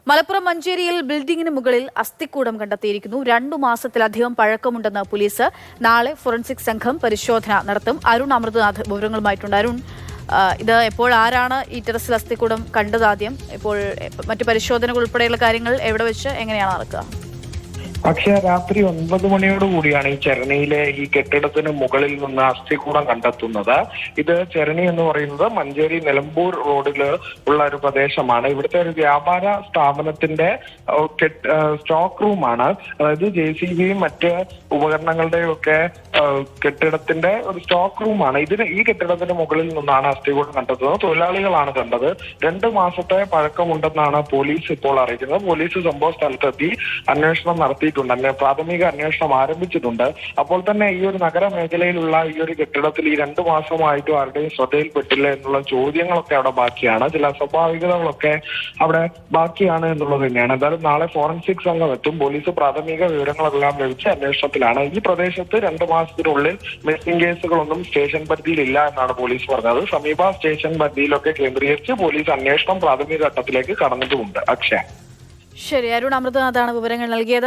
മലപ്പുറം മഞ്ചേരിയിൽ ബിൽഡിംഗിന് മുകളിൽ അസ്ഥിക്കൂടം കണ്ടെത്തിയിരിക്കുന്നു. 2 മാസത്തിലധികം പഴക്കമുണ്ടെന്ന് പോലീസ്. നാളെ ഫോറൻസിക് സംഘം പരിശോധന നടത്തും. അരുൺ അമൃതനാഥ് വിവരങ്ങളുമായിട്ടുണ്ട്. അരുൺ, ഇത് എപ്പോൾ ആരാണ് ഈ ടെറസിൽ അസ്ഥിക്കൂടം കണ്ടത്? ആദ്യം ഇപ്പോൾ മറ്റു പരിശോധനകൾ ഉൾപ്പെടെയുള്ള കാര്യങ്ങൾ എവിടെ വെച്ച് എങ്ങനെയാണ് നടക്കുക? പക്ഷേ രാത്രി 9 മണിയോടുകൂടിയാണ് ഈ ചെറണിയിലെ ഈ കെട്ടിടത്തിന് മുകളിൽ നിന്ന് അസ്ഥികൂടം കണ്ടെത്തുന്നത്. ഇത് ചെറണി എന്ന് പറയുന്നത് മഞ്ചേരി നിലമ്പൂർ റോഡിൽ ഉള്ള ഒരു പ്രദേശമാണ്. ഇവിടുത്തെ ഒരു വ്യാപാര സ്ഥാപനത്തിന്റെ സ്റ്റോക്ക് റൂമാണ്. അതായത് JCBയും മറ്റ് ഉപകരണങ്ങളുടെയും ഒക്കെ കെട്ടിടത്തിന്റെ ഒരു സ്റ്റോക്ക് റൂമാണ്. ഈ കെട്ടിടത്തിന്റെ മുകളിൽ നിന്നാണ് അസ്ഥികൂടം കണ്ടെത്തുന്നത്. തൊഴിലാളികളാണ് കണ്ടത്. 2 മാസത്തെ പഴക്കമുണ്ടെന്നാണ് പോലീസ് ഇപ്പോൾ അറിയിക്കുന്നത്. പോലീസ് സംഭവ സ്ഥലത്തെത്തി അന്വേഷണം നടത്തിയിട്ടുണ്ട്. പ്രാഥമിക അന്വേഷണം ആരംഭിച്ചിട്ടുണ്ട്. അപ്പോൾ തന്നെ ഈ ഒരു നഗരമേഖലയിലുള്ള ഈ ഒരു കെട്ടിടത്തിൽ ഈ 2 മാസമായിട്ടും ആരുടെയും ശ്രദ്ധയിൽപ്പെട്ടില്ല എന്നുള്ള ചോദ്യങ്ങളൊക്കെ അവിടെ ബാക്കിയാണ്. ചില സ്വാഭാവികതകളൊക്കെ അവിടെ ബാക്കിയാണ് എന്നുള്ളത് തന്നെയാണ്. എന്തായാലും നാളെ ഫോറൻസിക് സംഘം എത്തും. പോലീസ് പ്രാഥമിക വിവരങ്ങളെല്ലാം ലഭിച്ച് അന്വേഷണത്തിലാണ്. ഈ പ്രദേശത്ത് 2 മാസത്തിനുള്ളിൽ മിസ്സിംഗ് കേസുകളൊന്നും സ്റ്റേഷൻ പരിധിയിലില്ല എന്നാണ് പോലീസ് പറഞ്ഞത്. സമീപ സ്റ്റേഷൻ പരിധിയിലൊക്കെ കേന്ദ്രീകരിച്ച് പോലീസ് അന്വേഷണം പ്രാഥമിക ഘട്ടത്തിലേക്ക് കടന്നിട്ടുമുണ്ട്. അക്ഷയ. ശരി, അരുൺ അമൃതനാഥാണ് വിവരങ്ങൾ നൽകിയത്.